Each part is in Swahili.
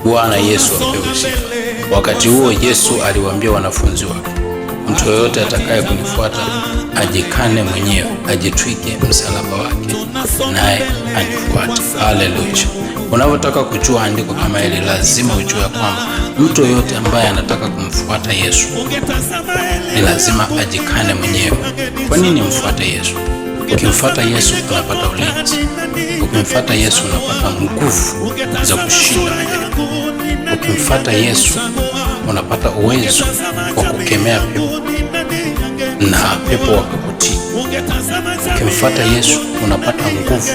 Bwana Yesu apewe sifa. Wakati huo Yesu aliwaambia wanafunzi wake, mtu yoyote atakaye kunifuata ajikane mwenyewe, ajitwike msalaba wake naye anifuate. Haleluya. Unapotaka kujua andiko kama hili, lazima ujue kwamba mtu yoyote ambaye anataka kumfuata Yesu ni lazima ajikane mwenyewe. Kwa nini mfuate Yesu? Ukimfuata Yesu unapata ulinzi. Ukimfuata Yesu unapata nguvu za kushinda majaribu. Ukimfuata Yesu unapata uwezo wa kukemea pepo na pepo wakakutii. Ukimfuata Yesu unapata nguvu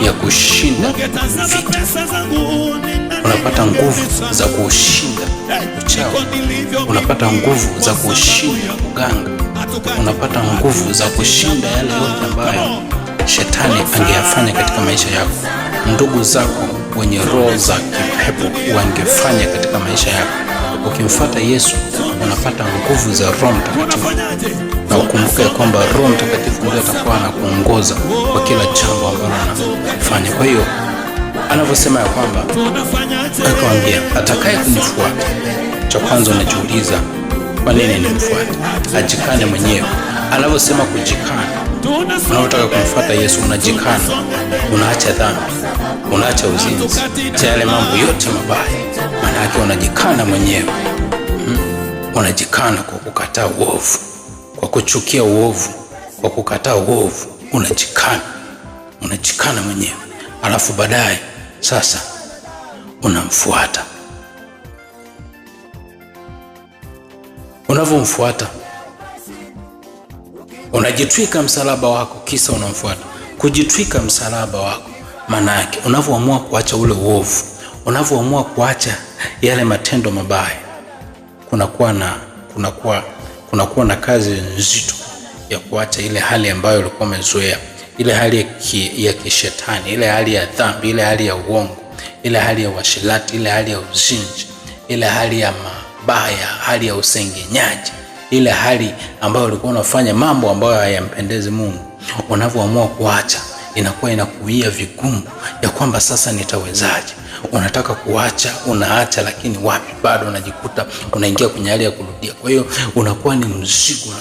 ya kushinda vita. Unapata nguvu za kushinda uchawi. Unapata nguvu za kushinda uganga. Unapata nguvu za kushinda yale yote ambayo shetani angeyafanya katika maisha yako. Ndugu zako wenye roho za kipepo wangefanya katika maisha yako. Ukimfuata Yesu unapata nguvu za Roho Mtakatifu, na ukumbuke kwamba Roho Mtakatifu ndiye atakuwa anakuongoza kwa kila jambo ambalo anafanya. Kwa hiyo anavyosema ya kwamba akamwambia atakaye kunifuata, cha kwanza unajiuliza kwa nini nimfuate? Ajikane mwenyewe. Anavyosema kujikana, unapotaka kumfuata Yesu unajikana, unaacha dhambi, unaacha uzinzi, cha yale mambo yote mabaya. Maana yake unajikana mwenyewe. Unajikana kwa kukataa uovu, kwa kuchukia uovu, kwa kukataa uovu, unajikana mwenyewe. Alafu baadaye sasa unamfuata. Unavyomfuata unajitwika msalaba wako, kisa unamfuata. Kujitwika msalaba wako maana yake unavyoamua kuacha ule uovu, unavyoamua kuacha yale matendo mabaya, kunakuwa na kazi nzito ya kuacha ile hali ambayo ulikuwa umezoea, ile hali ya kishetani, ile hali ya dhambi, ile hali ya uongo, ile hali ya uasherati, ile hali ya uzinzi, ile hali ya mabaya, hali ya usengenyaji, ile hali ambayo ulikuwa unafanya mambo ambayo hayampendezi Mungu. Unavyoamua kuacha, inakuwa inakuia vigumu ya kwamba sasa nitawezaje? Unataka kuacha, unaacha, lakini wapi, bado unajikuta unaingia kwenye hali ya kurudia. Kwa hiyo unakuwa ni mzigo.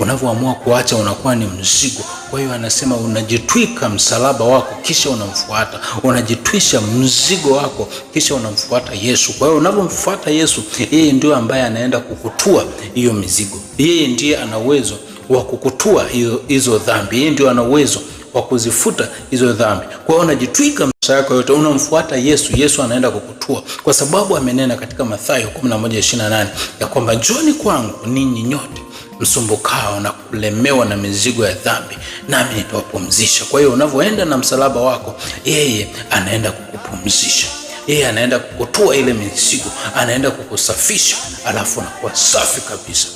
Unavyoamua kuacha unakuwa ni mzigo. Kwa hiyo anasema unajitwika msalaba wako kisha unamfuata. Unajitwisha mzigo wako kisha unamfuata Yesu. Kwa hiyo unavyomfuata Yesu, yeye ndio ambaye anaenda kukutua hiyo mizigo. Yeye ndiye ana uwezo wa kukutua hizo dhambi. Yeye ndio ana uwezo wa kuzifuta hizo dhambi. Kwa hiyo unajitwika maisha yako yote, unamfuata Yesu. Yesu anaenda kukutua, kwa sababu amenena katika Mathayo 11:28 ya kwamba njooni kwangu ninyi nyote msumbukao na kulemewa na mizigo ya dhambi, nami nitawapumzisha. Kwa hiyo unavyoenda na msalaba wako, yeye anaenda kukupumzisha. Yeye anaenda kukutua ile mizigo, anaenda kukusafisha, alafu unakuwa safi kabisa.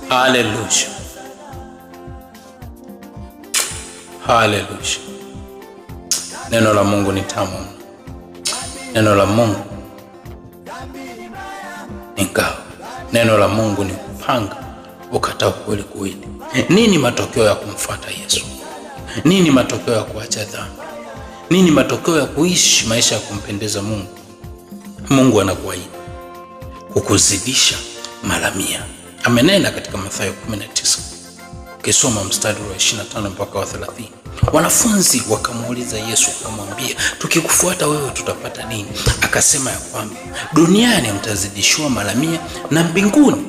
Haleluya. Haleluya. Neno la Mungu ni tamu. Neno la Mungu ni ngao. Neno la Mungu ni upanga ukatao kweli kweli. Nini matokeo ya kumfuata Yesu? Nini matokeo ya kuacha dhambi? Nini matokeo ya kuishi maisha ya kumpendeza Mungu? Mungu anakuahidi kukuzidisha mara 100. Amenena katika Mathayo 19. Ukisoma mstari wa 25 mpaka wa 30. Wanafunzi wakamuuliza Yesu, wakamwambia, tukikufuata wewe tutapata nini? Akasema ya kwamba duniani mtazidishiwa mara 100 na mbinguni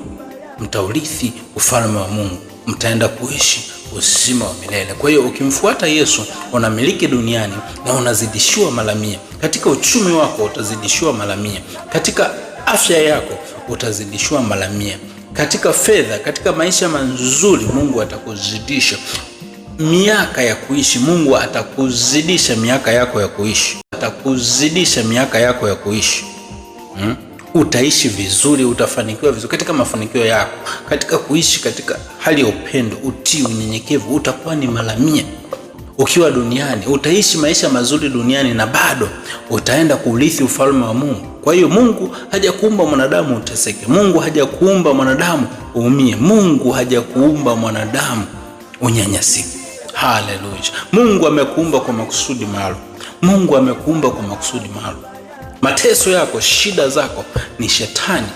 mtaurithi ufalme wa Mungu, mtaenda kuishi uzima wa milele. Kwa hiyo ukimfuata Yesu unamiliki duniani na unazidishiwa mara 100. Katika uchumi wako utazidishiwa mara 100. Katika afya yako utazidishiwa mara 100. Katika fedha, katika maisha mazuri, Mungu atakuzidisha miaka ya kuishi. Mungu atakuzidisha miaka yako ya kuishi. Utaishi vizuri, utafanikiwa vizuri katika mafanikio yako, katika kuishi katika hali ya upendo, utii, unyenyekevu, utakuwa ni mara 100. Ukiwa duniani utaishi maisha mazuri duniani na bado utaenda kuurithi ufalme wa Mungu. Kwa hiyo Mungu hajakuumba mwanadamu uteseke. Mungu hajakuumba mwanadamu uumie. Mungu hajakuumba mwanadamu unyanyasike. Haleluya. Mungu amekuumba kwa makusudi maalum. Mateso yako, shida zako ni shetani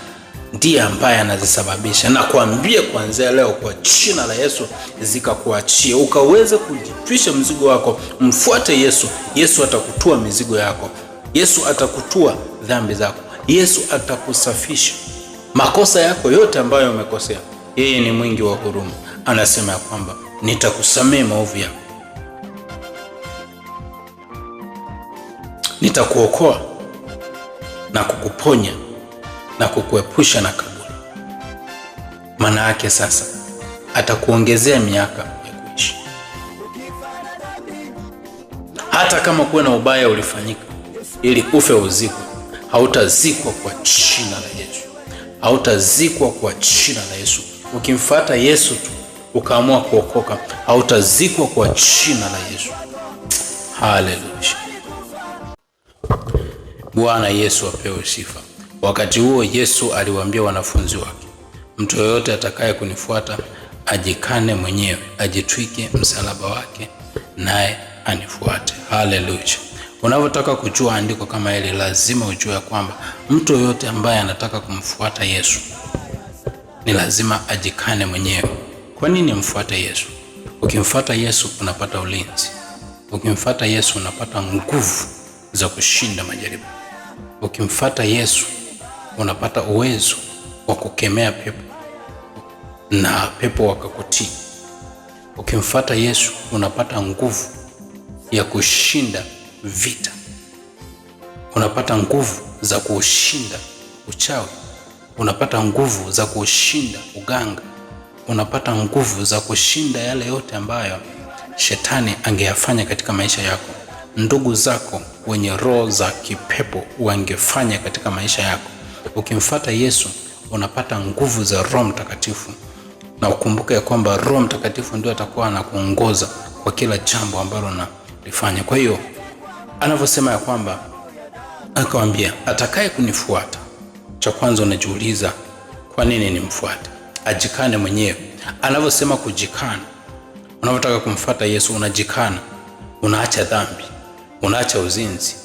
ndiye ambaye anazisababisha. Na kuambia kuanzia leo kwa jina la Yesu zikakuachie, ukaweze kujitwisha mzigo wako. Mfuate Yesu. Yesu atakutua mizigo yako. Yesu atakutua dhambi zako. Yesu atakusafisha makosa yako yote ambayo umekosea. Yeye ni mwingi wa huruma. Anasema ya kwamba nitakusamehe maovu yako, nitakuokoa na kukuponya na kukuepusha na kaburi. Maana yake sasa atakuongezea miaka ya kuishi. Hata kama kuwe na ubaya ulifanyika ili ufe uzikwe, hautazikwa kwa jina la Yesu. Hautazikwa kwa jina la Yesu. Ukimfuata Yesu tu ukaamua kuokoka, hautazikwa kwa jina la Yesu. Haleluya. Bwana Yesu apewe sifa. Wakati huo Yesu aliwaambia wanafunzi wake, mtu yoyote atakaye kunifuata ajikane mwenyewe, ajitwike msalaba wake naye anifuate. Haleluya. Unapotaka kujua andiko kama hili, lazima ujue kwamba mtu yoyote ambaye anataka kumfuata Yesu ni lazima ajikane mwenyewe. Kwa nini mfuate Yesu? Ukimfuata Yesu unapata ulinzi. Ukimfuata Yesu unapata nguvu za kushinda majaribu. Ukimfuata Yesu unapata uwezo wa kukemea pepo na pepo wakakutii. Ukimfuata Yesu unapata nguvu ya kushinda vita. Unapata nguvu za kushinda uchawi. Unapata nguvu za kushinda uganga. Unapata nguvu za kushinda yale yote ambayo shetani angeyafanya katika maisha yako. Ndugu zako wenye roho za kipepo wangefanya katika maisha yako. Ukimfuata Yesu unapata nguvu za Roho Mtakatifu. Na ukumbuke ya kwamba Roho Mtakatifu ndio atakuwa anakuongoza kwa kila jambo ambalo unalifanya. Kwa hiyo anavyosema ya kwamba akamwambia atakaye kunifuata, cha kwanza unajiuliza kwa nini nimfuate? Ajikane mwenyewe. Anavyosema kujikana, unapotaka kumfuata Yesu unajikana, unaacha dhambi, unaacha uzinzi,